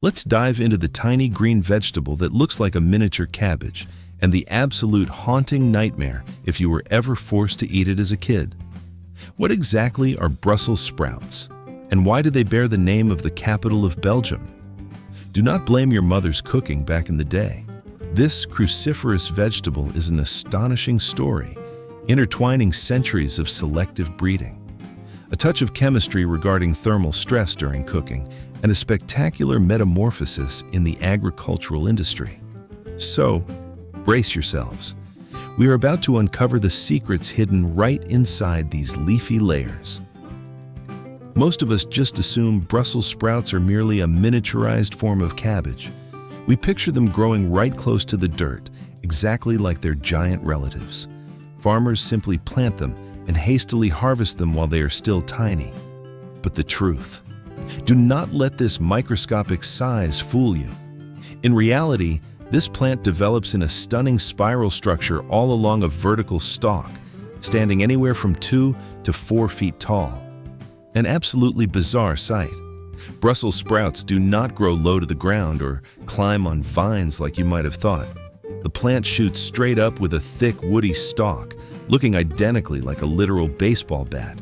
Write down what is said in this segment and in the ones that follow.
Let's dive into the tiny green vegetable that looks like a miniature cabbage and the absolute haunting nightmare if you were ever forced to eat it as a kid. What exactly are Brussels sprouts, and why do they bear the name of the capital of Belgium? Do not blame your mother's cooking back in the day. This cruciferous vegetable is an astonishing story, intertwining centuries of selective breeding, a touch of chemistry regarding thermal stress during cooking, and a spectacular metamorphosis in the agricultural industry. So, brace yourselves. We are about to uncover the secrets hidden right inside these leafy layers. Most of us just assume Brussels sprouts are merely a miniaturized form of cabbage. We picture them growing right close to the dirt, exactly like their giant relatives. Farmers simply plant them and hastily harvest them while they are still tiny. But the truth: do not let this microscopic size fool you. In reality, this plant develops in a stunning spiral structure all along a vertical stalk, standing anywhere from 2 to 4 feet tall. An absolutely bizarre sight. Brussels sprouts do not grow low to the ground or climb on vines like you might have thought. The plant shoots straight up with a thick, woody stalk, looking identically like a literal baseball bat.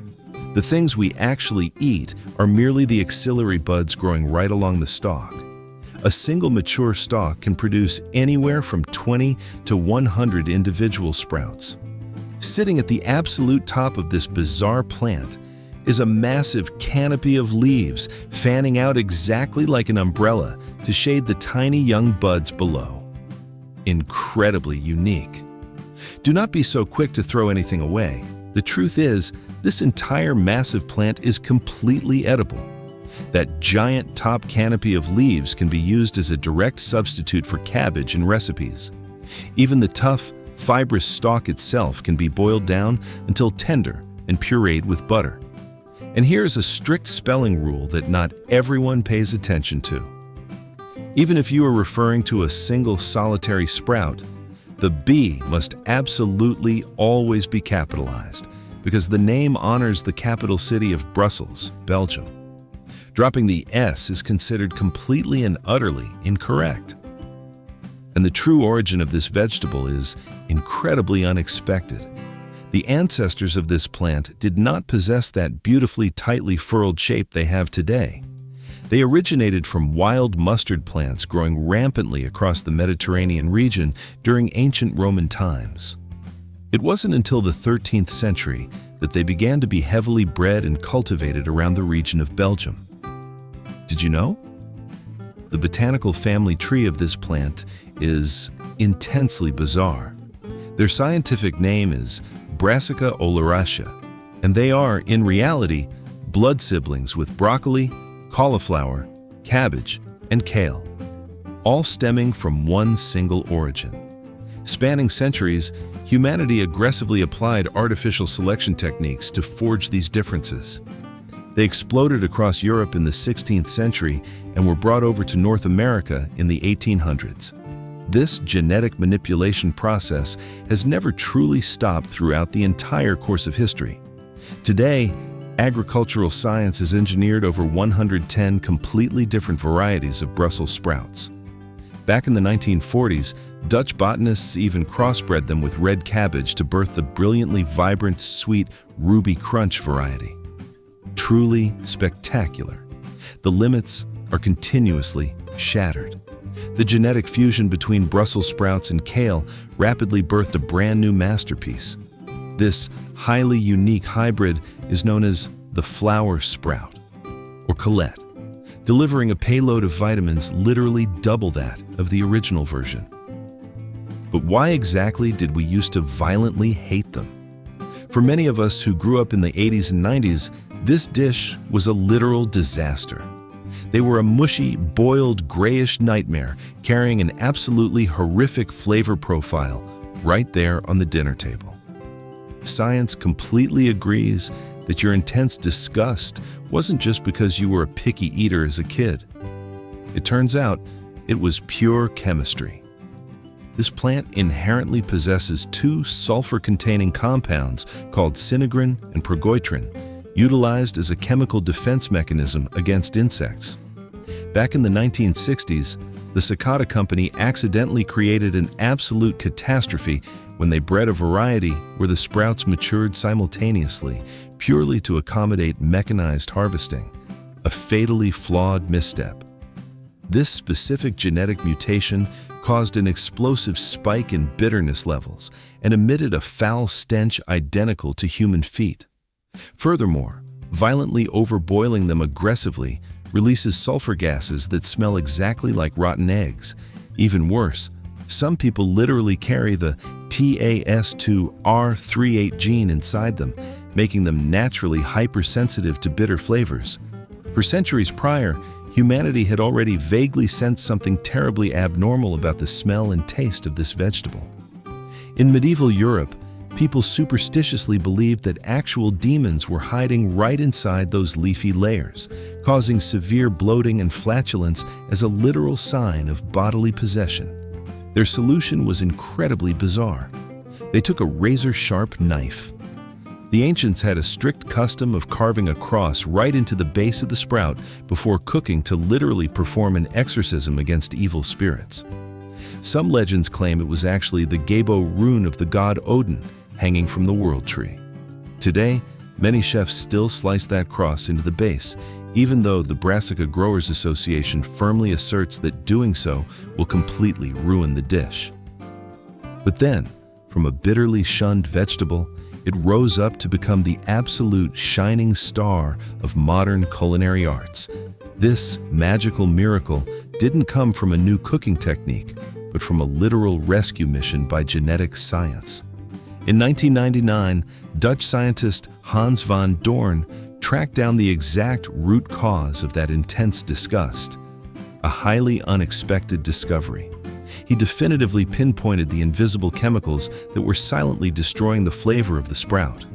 The things we actually eat are merely the axillary buds growing right along the stalk. A single mature stalk can produce anywhere from 20 to 100 individual sprouts. Sitting at the absolute top of this bizarre plant is a massive canopy of leaves fanning out exactly like an umbrella to shade the tiny young buds below. Incredibly unique. Do not be so quick to throw anything away. The truth is, this entire massive plant is completely edible. That giant top canopy of leaves can be used as a direct substitute for cabbage in recipes. Even the tough, fibrous stalk itself can be boiled down until tender and pureed with butter. And here's a strict spelling rule that not everyone pays attention to. Even if you are referring to a single solitary sprout, the B must absolutely always be capitalized, because the name honors the capital city of Brussels, Belgium. Dropping the S is considered completely and utterly incorrect. And the true origin of this vegetable is incredibly unexpected. The ancestors of this plant did not possess that beautifully tightly furrowed shape they have today. They originated from wild mustard plants growing rampantly across the Mediterranean region during ancient Roman times. It wasn't until the 13th century that they began to be heavily bred and cultivated around the region of Belgium. Did you know? The botanical family tree of this plant is intensely bizarre. Their scientific name is Brassica oleracea, and they are, in reality, blood siblings with broccoli, cauliflower, cabbage, and kale, all stemming from one single origin. Spanning centuries, humanity aggressively applied artificial selection techniques to forge these differences. They exploded across Europe in the 16th century and were brought over to North America in the 1800s. This genetic manipulation process has never truly stopped throughout the entire course of history. Today, agricultural science has engineered over 110 completely different varieties of Brussels sprouts. Back in the 1940s, Dutch botanists even crossbred them with red cabbage to birth the brilliantly vibrant, sweet Ruby Crunch variety. Truly spectacular. The limits are continuously shattered. The genetic fusion between Brussels sprouts and kale rapidly birthed a brand new masterpiece. This highly unique hybrid is known as the flower sprout, or colette, delivering a payload of vitamins literally double that of the original version. But why exactly did we used to violently hate them? For many of us who grew up in the 80s and 90s, this dish was a literal disaster. They were a mushy, boiled, grayish nightmare, carrying an absolutely horrific flavor profile right there on the dinner table. Science completely agrees that your intense disgust wasn't just because you were a picky eater as a kid. It turns out it was pure chemistry. This plant inherently possesses two sulfur-containing compounds called sinigrin and progoitrin, utilized as a chemical defense mechanism against insects. Back in the 1960s, the Cicada Company accidentally created an absolute catastrophe when they bred a variety where the sprouts matured simultaneously, purely to accommodate mechanized harvesting, a fatally flawed misstep. This specific genetic mutation caused an explosive spike in bitterness levels and emitted a foul stench identical to human feet. Furthermore, violently overboiling them aggressively releases sulfur gases that smell exactly like rotten eggs. Even worse, some people literally carry the TAS2R38 gene inside them, making them naturally hypersensitive to bitter flavors. For centuries prior, humanity had already vaguely sensed something terribly abnormal about the smell and taste of this vegetable. In medieval Europe, people superstitiously believed that actual demons were hiding right inside those leafy layers, causing severe bloating and flatulence as a literal sign of bodily possession. Their solution was incredibly bizarre. They took a razor-sharp knife. The ancients had a strict custom of carving a cross right into the base of the sprout before cooking to literally perform an exorcism against evil spirits. Some legends claim it was actually the Gabo rune of the god Odin, hanging from the world tree. Today, many chefs still slice that cross into the base, even though the Brassica Growers Association firmly asserts that doing so will completely ruin the dish. But then, from a bitterly shunned vegetable, it rose up to become the absolute shining star of modern culinary arts. This magical miracle didn't come from a new cooking technique, but from a literal rescue mission by genetic science. In 1999, Dutch scientist Hans van Doorn tracked down the exact root cause of that intense disgust, a highly unexpected discovery. He definitively pinpointed the invisible chemicals that were silently destroying the flavor of the sprout.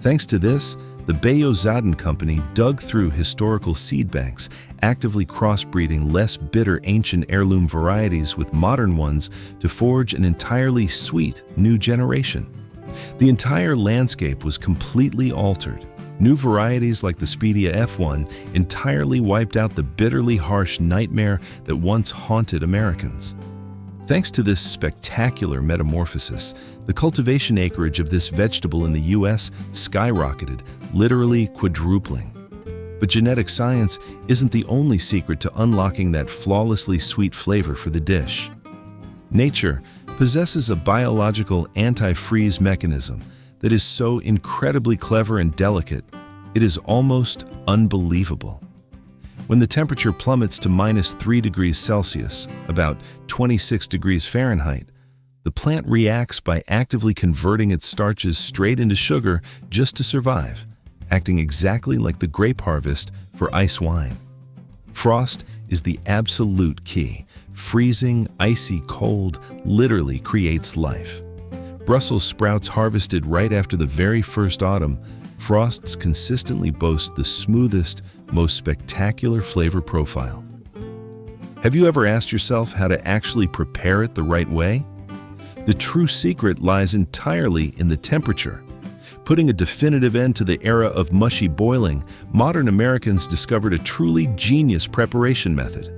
Thanks to this, the Bayo-Zaden Company dug through historical seed banks, actively crossbreeding less bitter ancient heirloom varieties with modern ones to forge an entirely sweet new generation. The entire landscape was completely altered. New varieties like the Speedia F1 entirely wiped out the bitterly harsh nightmare that once haunted Americans. Thanks to this spectacular metamorphosis, the cultivation acreage of this vegetable in the US skyrocketed, literally quadrupling. But genetic science isn't the only secret to unlocking that flawlessly sweet flavor for the dish. Nature possesses a biological antifreeze mechanism that is so incredibly clever and delicate, it is almost unbelievable. When the temperature plummets to -3 degrees Celsius, about 26 degrees Fahrenheit, the plant reacts by actively converting its starches straight into sugar just to survive, acting exactly like the grape harvest for ice wine. Frost is the absolute key. Freezing, icy cold literally creates life. Brussels sprouts harvested right after the very first autumn, frosts consistently boast the smoothest, most spectacular flavor profile. Have you ever asked yourself how to actually prepare it the right way? The true secret lies entirely in the temperature. Putting a definitive end to the era of mushy boiling, modern Americans discovered a truly genius preparation method.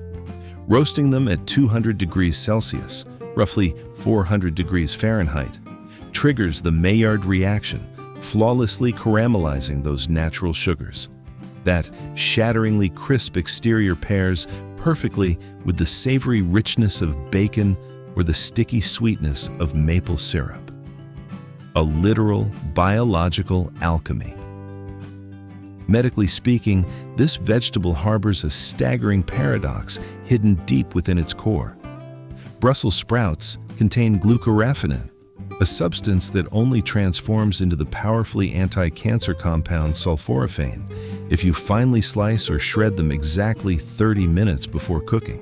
Roasting them at 200 degrees Celsius, roughly 400 degrees Fahrenheit, triggers the Maillard reaction, flawlessly caramelizing those natural sugars. That shatteringly crisp exterior pairs perfectly with the savory richness of bacon or the sticky sweetness of maple syrup. A literal biological alchemy. Medically speaking, this vegetable harbors a staggering paradox hidden deep within its core. Brussels sprouts contain glucoraphanin, a substance that only transforms into the powerfully anti-cancer compound sulforaphane if you finely slice or shred them exactly 30 minutes before cooking.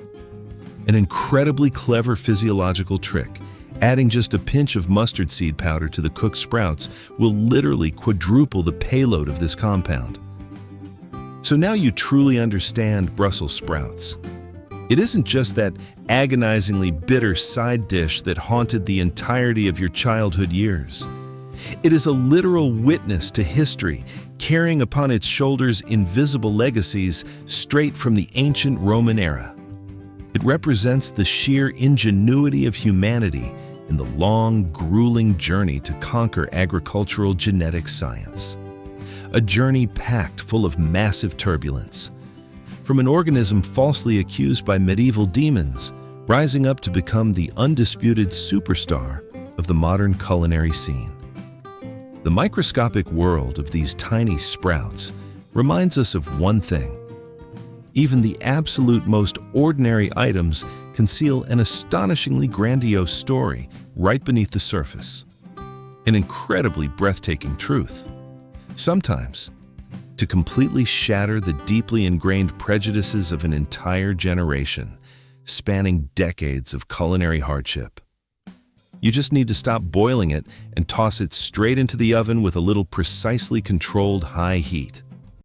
An incredibly clever physiological trick. Adding just a pinch of mustard seed powder to the cooked sprouts will literally quadruple the payload of this compound. So now you truly understand Brussels sprouts. It isn't just that agonizingly bitter side dish that haunted the entirety of your childhood years. It is a literal witness to history, carrying upon its shoulders invisible legacies straight from the ancient Roman era. It represents the sheer ingenuity of humanity in the long, grueling journey to conquer agricultural genetic science. A journey packed full of massive turbulence. From an organism falsely accused by medieval demons, rising up to become the undisputed superstar of the modern culinary scene. The microscopic world of these tiny sprouts reminds us of one thing. Even the absolute most ordinary items conceal an astonishingly grandiose story right beneath the surface. An incredibly breathtaking truth. Sometimes, to completely shatter the deeply ingrained prejudices of an entire generation, spanning decades of culinary hardship. You just need to stop boiling it and toss it straight into the oven with a little precisely controlled high heat.